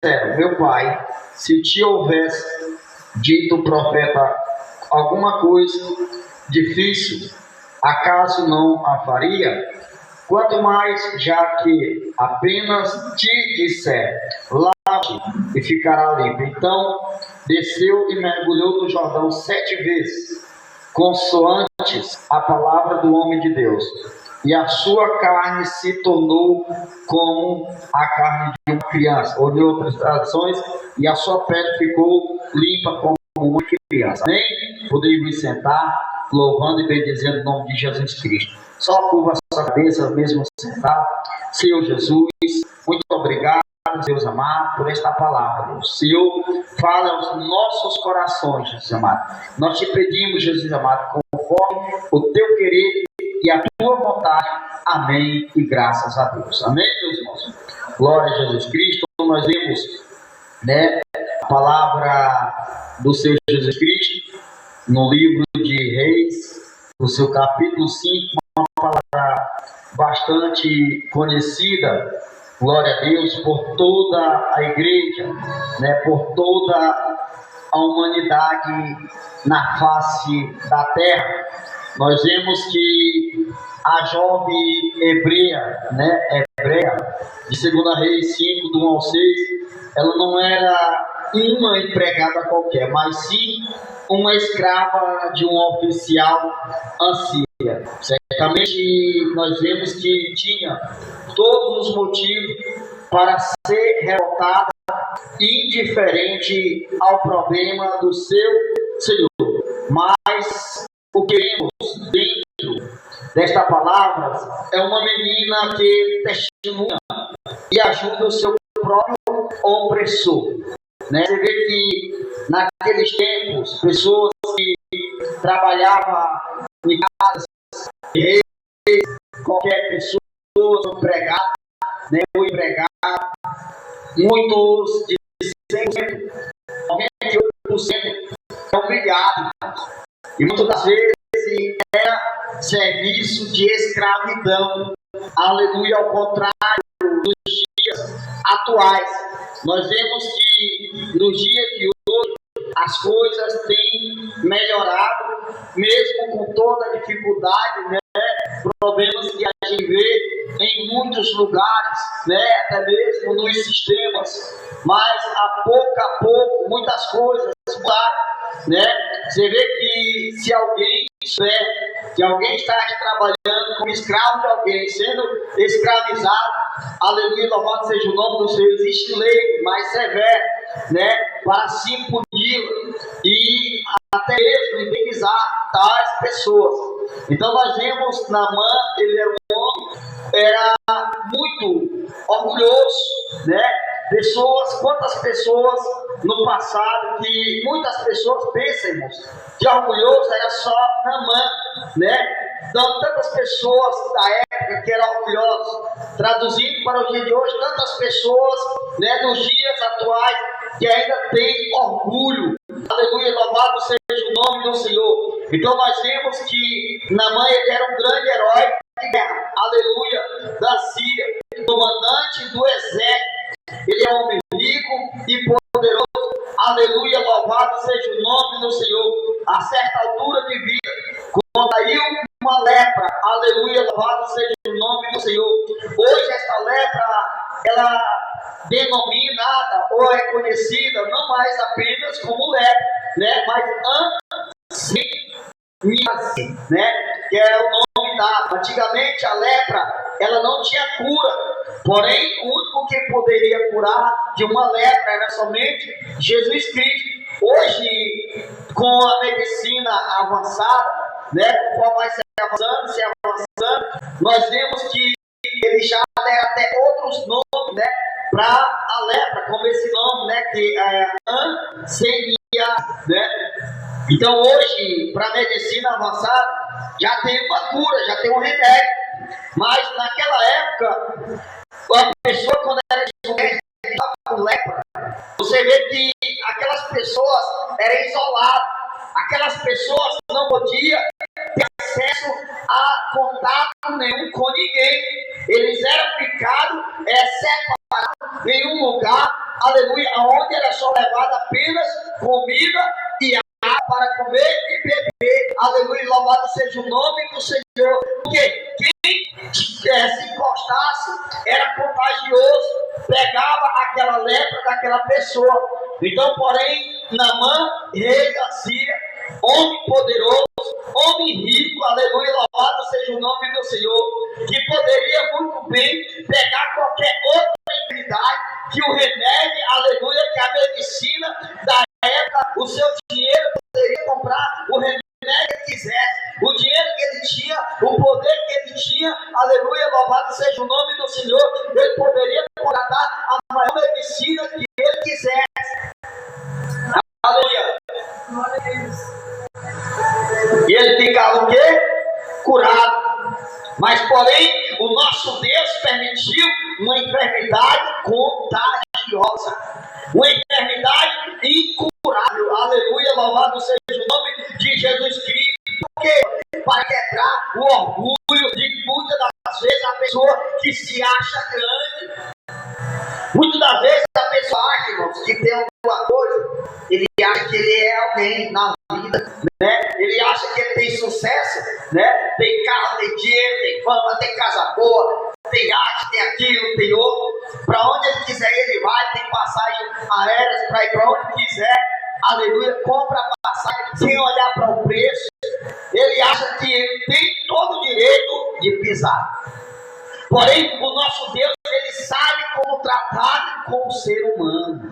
disseram: meu pai, se te houvesse dito o profeta alguma coisa difícil, acaso não a faria? Quanto mais, já que apenas te disser: lave e ficará limpo. Então desceu e mergulhou no Jordão 7 vezes, consoantes a palavra do homem de Deus. E a sua carne se tornou como a carne de uma criança. Ou de outras traduções, e a sua pele ficou limpa como uma criança. Amém? Podemos sentar, louvando e bendizendo o nome de Jesus Cristo. Só curva a sua cabeça, mesmo sentar. Senhor Jesus, muito obrigado, Deus amado, por esta palavra, Deus. Senhor, fala aos nossos corações, Jesus amado. Nós te pedimos, Jesus amado, conforme o teu querer e a tua vontade. Amém e graças a Deus. Amém, meus irmãos? Glória a Jesus Cristo. Nós vemos, a palavra do Senhor Jesus Cristo no livro de Reis, no seu capítulo 5, uma palavra bastante conhecida, glória a Deus, por toda a igreja, por toda a humanidade na face da terra. Nós vemos que a jovem hebreia, de 2 Reis 5, do 1 ao 6, ela não era uma empregada qualquer, mas sim uma escrava de um oficial anciã. Certamente nós vemos que tinha todos os motivos para ser revoltada, indiferente ao problema do seu Senhor. Mas o que vemos dentro desta palavra é uma menina que testemunha e ajuda o seu próprio opressor. Você vê que naqueles tempos, pessoas que trabalhavam em casas, qualquer pessoa, empregado, ou empregado, muitos de 100%, 98% são humilhados. E muitas das vezes era serviço de escravidão. Aleluia, ao contrário dos dias atuais. Nós vemos que nos dias de hoje as coisas têm melhorado, mesmo com toda a dificuldade, problemas que a gente vê em muitos lugares, até mesmo nos sistemas. Mas a pouco, muitas coisas mudaram, Você vê que se alguém souber que alguém está trabalhando como escravo de alguém, sendo escravizado, aleluia, louvado seja o nome do Senhor, existe lei mais severa, para se punir e até mesmo indenizar tais pessoas. Então nós vemos Naamã, ele era um homem, era muito orgulhoso, quantas pessoas no passado, que muitas pessoas pensam que orgulhoso era só Naamã, Então, tantas pessoas da época que eram orgulhosas, traduzindo para o dia de hoje, tantas pessoas, dos dias atuais, que ainda têm orgulho. Aleluia, louvado seja o nome do Senhor. Então, nós vemos que Naamã era um grande herói de guerra, aleluia, da Síria, comandante do exército. Ele é um homem rico e poderoso, aleluia, louvado seja o nome do Senhor. A certa altura de vida, contraiu uma lepra, aleluia, louvado seja o nome do Senhor. Hoje esta lepra, ela denominada ou é conhecida não mais apenas como lepra, mas anseníase, que é o nome dado. Antigamente a lepra, ela não tinha cura. Porém, o único que poderia curar de uma lepra era somente Jesus Cristo. Hoje, com a medicina avançada, conforme vai se avançando, nós vemos que ele já tem até outros nomes, para a lepra, como esse nome, que é anseníase, Então, hoje, para a medicina avançada, já tem uma cura, já tem um remédio. Mas naquela época, a pessoa, quando era estava com lepra, você vê que aquelas pessoas eram isoladas, aquelas pessoas não podiam ter acesso a contato nenhum com ninguém. Eles eram ficados separados em um lugar aleluia, aonde era só levada apenas comida e água para comer e beber, aleluia, louvado seja o nome do Senhor, porque quem se encostasse era contagioso, pegava aquela lepra daquela pessoa. Então, porém, Naamã, rei da Síria, homem poderoso, homem rico, aleluia, louvado seja o nome do Senhor, que poderia muito bem pegar qualquer outra enfermidade, que o remédio, aleluia, que a medicina da época, o seu dinheiro poderia comprar o remédio que ele quisesse, o dinheiro que ele tinha, o poder que ele tinha, aleluia, louvado seja o nome do Senhor, ele poderia contratar a maior medicina que ele quisesse, aleluia. E ele ficava o quê? Curado. Mas porém, o nosso Deus permitiu uma enfermidade contagiosa, uma enfermidade incurável, aleluia, louvado seja o nome de Jesus Cristo. Por quê? Para quebrar o orgulho de muitas das vezes a pessoa que se acha grande. Muitas das vezes a pessoa acha, irmãos, que tem alguma coisa, ele acha que ele é alguém na vida, né? Ele acha que ele tem sucesso, né? Tem carro, tem dinheiro, tem fama, tem casa boa, tem arte, tem aquilo, tem outro. Para onde ele quiser ele vai, tem passagem aéreas para ir para onde quiser, aleluia, compra a passagem sem olhar para o preço. Ele acha que ele tem todo o direito de pisar. Porém, o nosso Deus, ele sabe como tratar com o ser humano.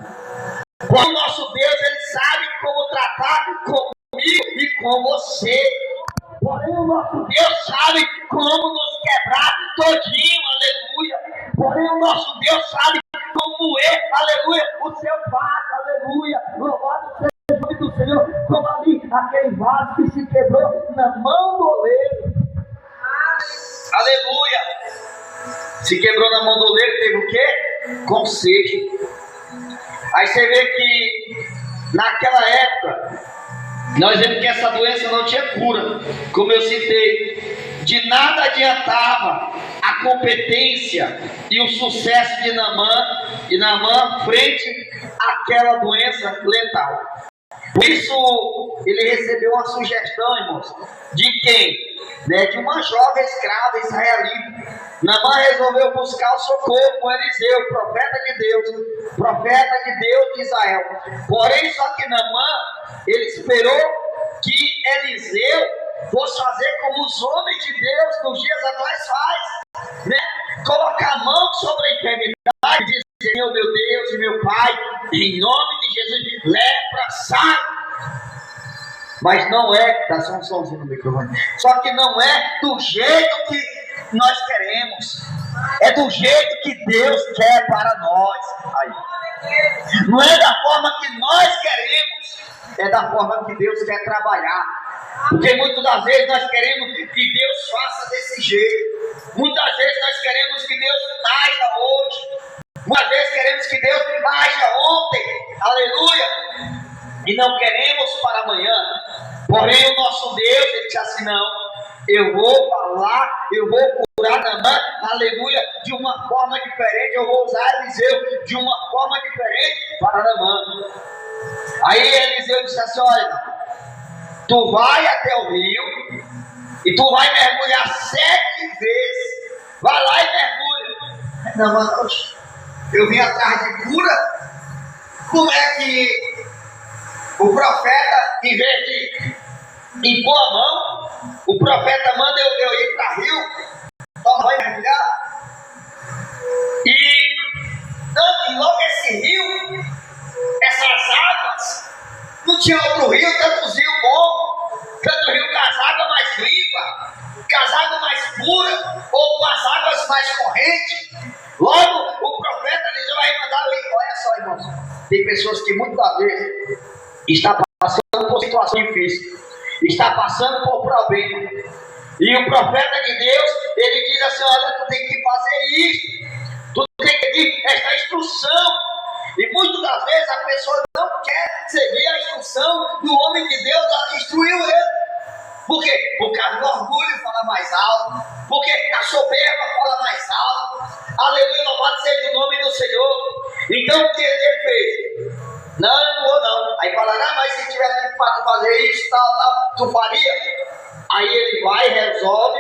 Porém, o nosso Deus, ele sabe como tratar comigo e com você. Porém, o nosso Deus sabe como nos quebrar todinho, aleluia. Porém, o nosso Deus sabe como aleluia, o seu vaso, aleluia. Louvado seja o nome do Senhor, como ali, aquele vaso que se quebrou na mão do oleiro. Aleluia. Se quebrou na mão do oleiro, teve o quê? Conserto. Aí você vê que naquela época nós vemos que essa doença não tinha cura, como eu citei. De nada adiantava a competência e o sucesso de Naamã frente àquela doença letal. Por isso ele recebeu uma sugestão, irmãos, de quem? Né, de uma jovem escrava israelita. Naamã resolveu buscar o socorro com Eliseu, profeta de Deus de Israel. Porém, só que Naamã, ele esperou que Eliseu fosse fazer como os homens de Deus nos dias atuais faz, né? Colocar a mão sobre a enfermidade e dizer: meu Deus e meu Pai, em nome de Jesus, lepra, sai. Mas não é, dá só um somzinho no microfone, só que não é do jeito que nós queremos, é do jeito que Deus quer para nós. Aí. Não é da forma que nós queremos, é da forma que Deus quer trabalhar. Porque muitas das vezes nós queremos que Deus faça desse jeito, muitas vezes nós queremos que Deus haja hoje, muitas vezes queremos que Deus haja ontem, aleluia, e não queremos para amanhã. Porém, o nosso Deus, ele diz assim: não, eu vou falar, eu vou curar Naamã, aleluia, de uma forma diferente. Eu vou usar Eliseu de uma forma diferente para Naamã. Aí Eliseu disse assim: olha, tu vai até o rio e tu vai mergulhar 7 vezes. Vai lá e mergulha. Naamã, eu vim atrás de cura. Como é que o profeta, em vez de impor a mão, o profeta manda eu ir para o rio, toma banho, mergulhar, e logo esse rio, essas águas, não tinha outro rio, tantos rios bons, tanto rio com as águas mais limpas, com as águas mais puras, ou com as águas mais correntes. Logo, o profeta Eliseu vai mandar ir. Olha só, irmãos, tem pessoas que muitas vezes está passando por situação difícil, está passando por problema, e o profeta de Deus, ele diz assim: olha, tu tem que fazer isso, tu tem que seguir esta instrução. E muitas das vezes a pessoa não quer seguir a instrução do homem de Deus, instruiu ele. Por quê? Por causa do orgulho fala mais alto, porque a soberba fala mais alto. Aleluia, louvado seja o nome do Senhor. Então o que ele fez? Não, eu não vou não. Aí falaram, mas se tivesse que fazer isso, tal, tu faria? Aí ele vai, resolve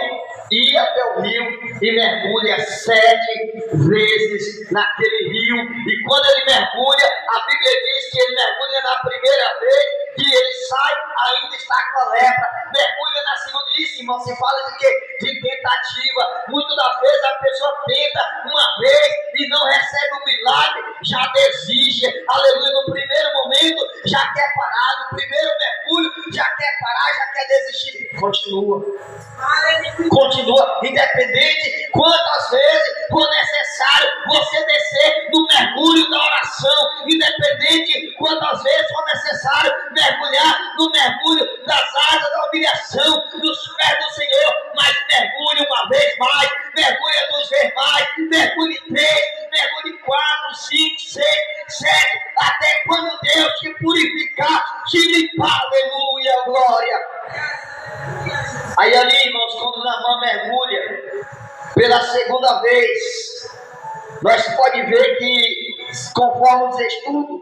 ir até o rio e mergulha 7 vezes naquele rio. E quando ele mergulha, a Bíblia diz que ele mergulha na primeira vez e ele sai, ainda está com a lepra. Mergulha na segunda. Isso, irmão, se fala de quê? De tentativa. Muitas das vezes a pessoa tenta uma vez e não recebe o milagre, já desiste. Aleluia, no primeiro momento já quer parar, no primeiro mergulho já quer parar, já quer desistir. Continua, independente quantas vezes for necessário você descer no mergulho da oração, independente quantas vezes for necessário mergulhar no mergulho das águas da humilhação, nos pés do Senhor, mas mergulhe uma vez mais, mergulhe 2 vezes mais, mergulhe 3, mergulhe 4, 5, 6, 7, até quando Deus te purificar, te limpar, aleluia, glória. Aí ali, irmãos, quando Naamã mergulha pela segunda vez, nós podemos ver que, conforme os estudos,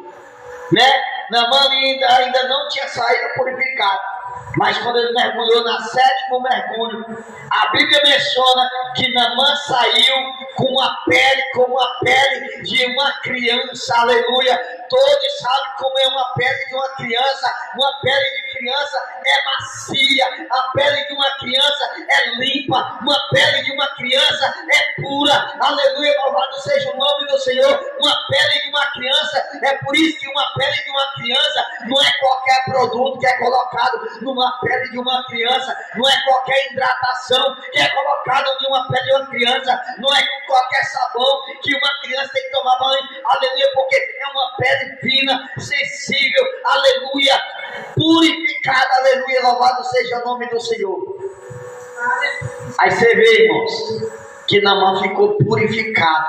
Naamã ainda não tinha saído purificado. Mas quando ele mergulhou na 7º mergulho, a Bíblia menciona que Naamã saiu com a pele de uma criança, aleluia. Todos sabem como é uma pele de uma criança. Uma pele de criança é macia, a pele de uma criança é limpa, uma pele de uma criança é pura, aleluia, louvado seja o nome do Senhor. Uma pele de uma criança, é por isso que uma pele de uma criança não é qualquer produto que é colocado numa pele de uma criança, não é qualquer hidratação que é colocada em uma pele de uma criança, não é qualquer sabão que uma criança tem que tomar banho, aleluia, porque é uma pele fina, sensível, aleluia, purificada, aleluia, louvado seja o nome do Senhor. Aí você vê, irmãos, que Naamã ficou purificado,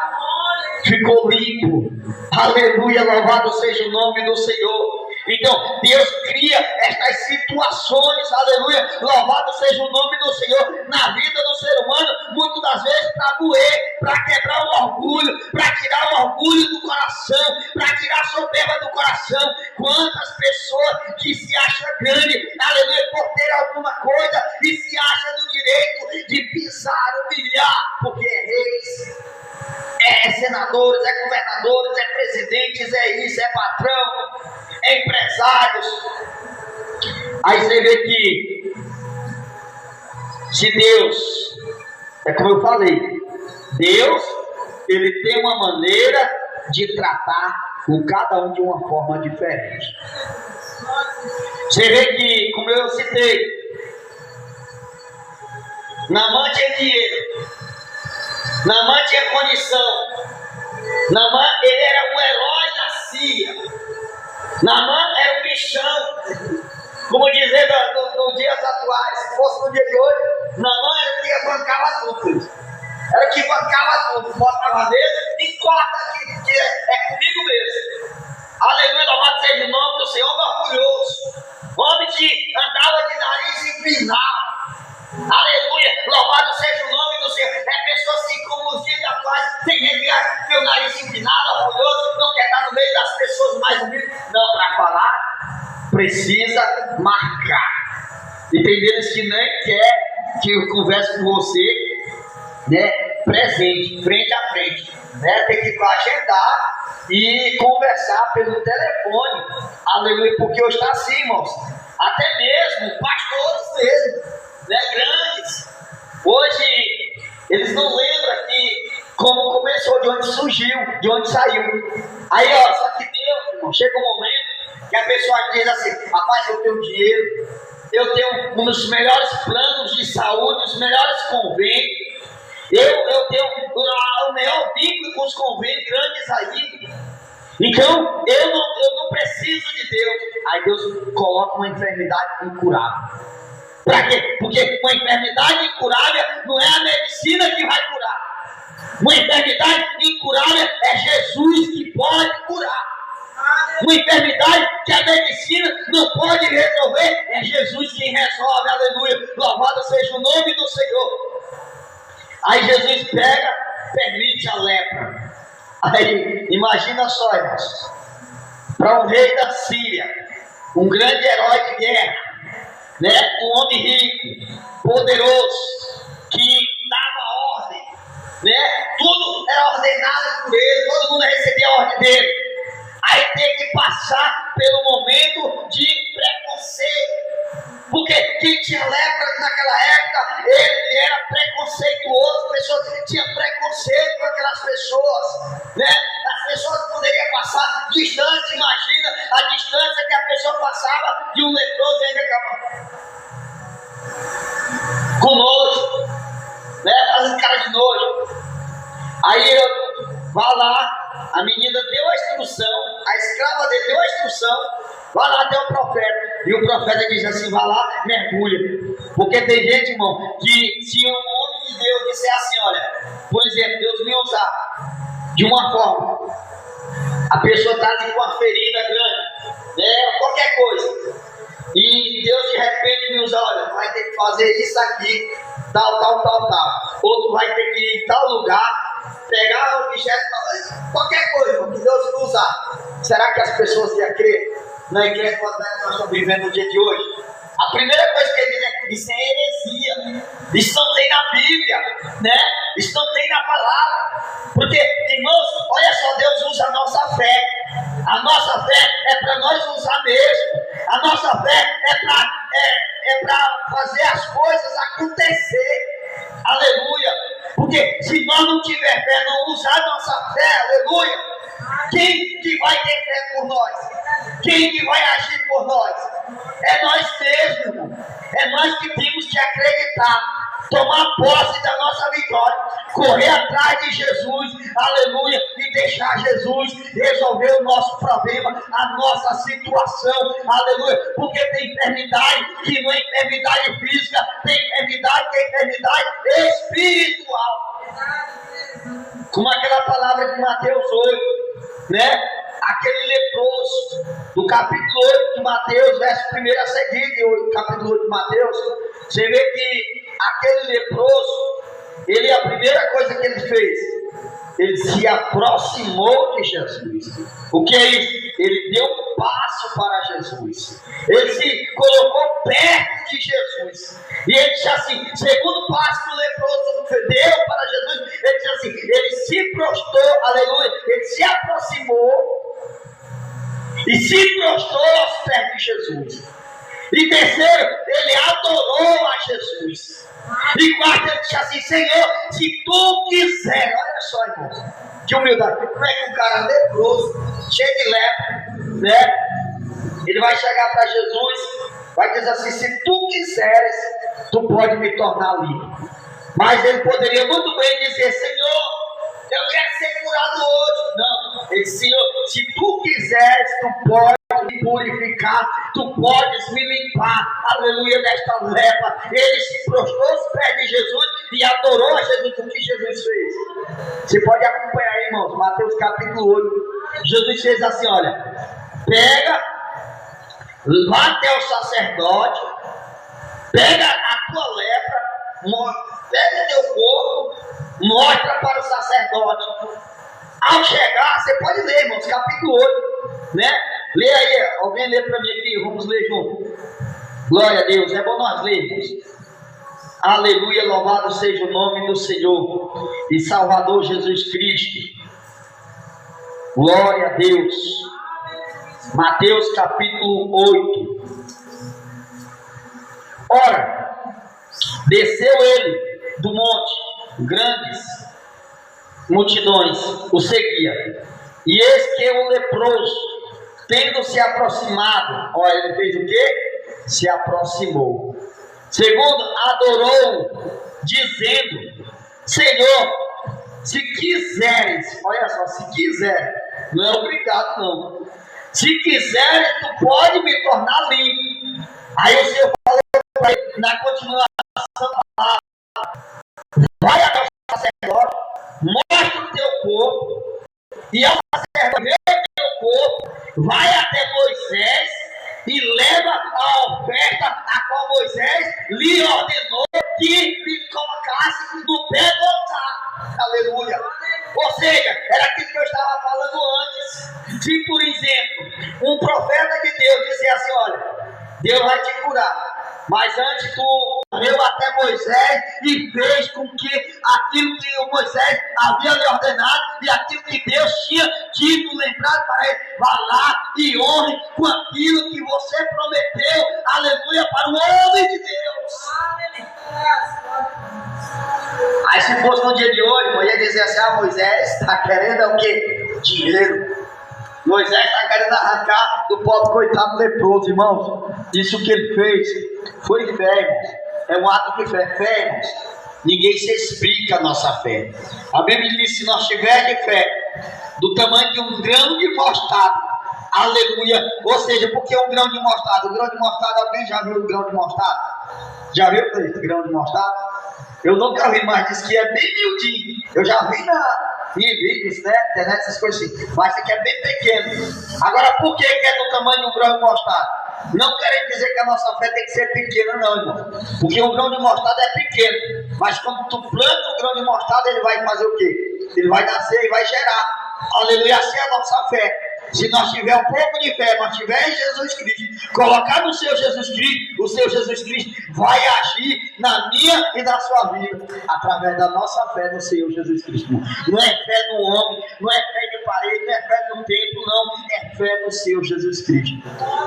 ficou limpo, aleluia, louvado seja o nome do Senhor. Então Deus cria estas situações, aleluia, louvado seja o nome do Senhor, na vida do ser humano, muitas das vezes para moer, para quebrar o orgulho, para tirar o orgulho do coração, para tirar a soberba do coração. Quantas pessoas que se acham grande, aleluia, por ter alguma coisa e se acham no direito de pisar, humilhar, porque é reis, é senadores, é governadores, é presidentes, é isso, é patrão, é empresários. Aí você vê que se Deus, é como eu falei, Deus, ele tem uma maneira de tratar com cada um de uma forma diferente. Você vê que, como eu citei, Naamã tinha dinheiro, Naamã tinha condição, Naamã, ele era um herói da Síria, Naamã era um bichão, como dizer nos dias atuais. Se fosse no dia de hoje, Naamã era o que bancava tudo, era o que bancava tudo, botava a mesa e corta que é comigo mesmo, aleluia, louvado seja o nome do Senhor, orgulhoso, homem que andava de nariz empinado. Aleluia, louvado seja o nome do Senhor. É pessoa assim como os dias atuais, tem gente que tem o nariz empinado, orgulhoso, não quer estar no meio das pessoas mais humildes. Não, para falar, precisa marcar. E tem deles que nem quer que eu converse com você, presente, frente a frente. Tem que agendar e conversar pelo telefone. Aleluia, porque hoje está assim, irmãos. Até mesmo pastores mesmo, grandes, hoje eles não lembram que como começou, de onde surgiu, de onde saiu. Aí só que Deus, irmão, chega um momento que a pessoa diz assim: rapaz, eu tenho dinheiro, eu tenho um dos melhores planos de saúde, os melhores convênios, eu tenho o melhor vínculo com os convênios grandes aí, então eu não preciso de Deus. Aí Deus coloca uma enfermidade incurável. Para quê? Porque uma enfermidade incurável não é a medicina que vai curar. Uma enfermidade incurável é Jesus que pode curar. Uma enfermidade que a medicina não pode resolver, é Jesus quem resolve, aleluia. Louvado seja o nome do Senhor. Aí Jesus pega, permite a lepra. Aí, imagina só, irmãos, para um rei da Síria, um grande herói de guerra, né? Um homem rico, poderoso, que dava ordem, né? Tudo era ordenado por ele, todo mundo recebia a ordem dele. Aí tem que passar pelo momento de preconceito, porque quem tinha lepra naquela época, ele era preconceituoso, pessoas tinham preconceito com aquelas pessoas, né? As pessoas poderiam passar distante, imagina a distância que a pessoa passava de um leproso e ele acabava com nojo, né? Fazendo cara de nojo. Aí vai lá, a menina deu a instrução, a escrava dele deu a instrução, vai lá até o profeta. E o profeta diz assim: vai lá, mergulha. Porque tem gente, irmão, que se um homem de Deus disser assim: olha, por exemplo, Deus me usar de uma forma, a pessoa está com uma ferida grande, né? Qualquer coisa, e Deus de repente me usa: olha, vai ter que fazer isso aqui, tal. Outro vai ter que ir em tal lugar, pegar o objeto, qualquer coisa que Deus me usar. Será que as pessoas iam crer na igreja quando nós estamos vivendo no dia de hoje? A primeira coisa que ele diz é que isso é heresia. Isso não tem na Bíblia, né? Isso não tem na palavra. Porque, irmãos, olha só, Deus usa a nossa fé. A nossa fé é para nós usar mesmo. A nossa fé é para fazer as coisas acontecer. Aleluia. Porque se nós não tiver fé, não usar a nossa fé, aleluia, quem que vai ter fé por nós? Quem que vai agir por nós? É nós mesmos, irmão. É nós que temos que acreditar, tomar posse da nossa vitória, correr atrás de Jesus, aleluia, e deixar Jesus resolver o nosso problema, a nossa situação, aleluia, porque tem enfermidade que não é enfermidade física, tem enfermidade que é enfermidade espiritual. Como aquela palavra de Mateus 8, né? Aquele leproso, do capítulo 8 de Mateus, verso 1 a seguir, capítulo 8 de Mateus, você vê que aquele leproso, a primeira coisa que ele fez, ele se aproximou de Jesus. O que é isso? Ele deu um passo para Jesus. Ele se colocou perto de Jesus. E ele disse assim, segundo passo que o leproso deu para Jesus, ele disse assim, ele se prostrou, aleluia, ele se aproximou e se prostrou aos pés de Jesus. E terceiro, ele adorou a Jesus. E quarto, ele disse assim, Senhor, se tu quiser, olha só, irmãos, que humildade, como é que um cara leproso, cheio de lepra, né? Ele vai chegar para Jesus, vai dizer assim, se tu quiseres, tu pode me tornar livre. Mas ele poderia muito bem dizer, Senhor, eu quero ser curado hoje. Não, ele disse, Senhor, se tu quiseres, tu pode me purificar, tu podes me limpar, aleluia, desta lepra. Ele se prostrou aos pés de Jesus e adorou a Jesus. O que Jesus fez? Você pode acompanhar aí, irmãos, Mateus capítulo 8. Jesus fez assim, olha, pega, vá até o sacerdote, pega a tua lepra, pega teu corpo, mostra para o sacerdote. Ao chegar, você pode ler, irmãos, capítulo 8, né? Lê aí, alguém lê para mim aqui, vamos ler junto. Glória a Deus, é bom nós lermos. Aleluia, louvado seja o nome do Senhor e Salvador Jesus Cristo. Glória a Deus. Mateus capítulo 8. Ora, desceu ele do monte, grandes multidões o seguia, e eis que o leproso, tendo se aproximado, olha, ele fez o quê? Se aproximou. Segundo, adorou, dizendo, Senhor, se quiseres, olha só, se quiser, não é obrigado não, se quiseres, tu pode me tornar limpo. Aí o Senhor falou para ele, na continuação da palavra, vai até o sacerdote, mostra o teu corpo, e ao sacerdote vê o teu corpo, vai até Moisés e leva a oferta a qual Moisés lhe ordenou que lhe colocasse no pé do altar. Aleluia. Ou seja, era aquilo que eu estava um profeta de Deus disse assim: olha, Deus vai te curar. Mas antes tu veio até Moisés e fez com que aquilo que o Moisés havia lhe ordenado e aquilo que Deus tinha dito, lembrado para ele, vá lá e honre com aquilo que você prometeu, aleluia, para o homem de Deus. Aí se fosse no dia de hoje, eu ia dizer assim: ah, Moisés está querendo o quê? Dinheiro. Moisés está querendo arrancar do pobre coitado leproso, irmãos. Isso que ele fez foi fé, irmãos. É um ato de fé. Fé, irmãos, ninguém se explica a nossa fé. A Bíblia diz: se nós tivermos fé do tamanho de um grão de mostarda, aleluia. Ou seja, porque um grão de mostarda? O grão de mostarda, alguém já viu o grão de mostarda? Já viu esse grão de mostarda? Eu nunca vi, mas diz que é bem miudinho. Eu já vi em vídeos, né, internet, essas coisas assim. Mas isso aqui é bem pequeno. Agora, por que é do tamanho de um grão de mostarda? Não querem dizer que a nossa fé tem que ser pequena, não, irmão. Porque o grão de mostarda é pequeno. Mas quando tu planta o grão de mostarda, ele vai fazer o quê? Ele vai nascer e vai gerar. Aleluia, assim é a nossa fé. Se nós tiver um pouco de fé, nós tiver em Jesus Cristo, colocar no seu Jesus Cristo, o seu Jesus Cristo vai agir na minha e na sua vida, através da nossa fé no Senhor Jesus Cristo. Não é fé no homem, não é fé de parede, não é fé no templo, não. É fé no Senhor Jesus Cristo.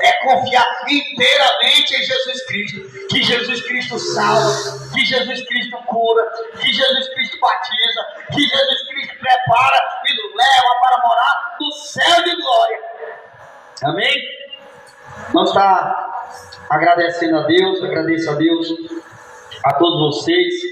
É confiar inteiramente em Jesus Cristo. Que Jesus Cristo salva, que Jesus Cristo cura, que Jesus Cristo batiza, que Jesus Cristo prepara e nos leva para morar no céu de glória. Amém? Vamos estar agradecendo a Deus, agradeço a Deus, a todos vocês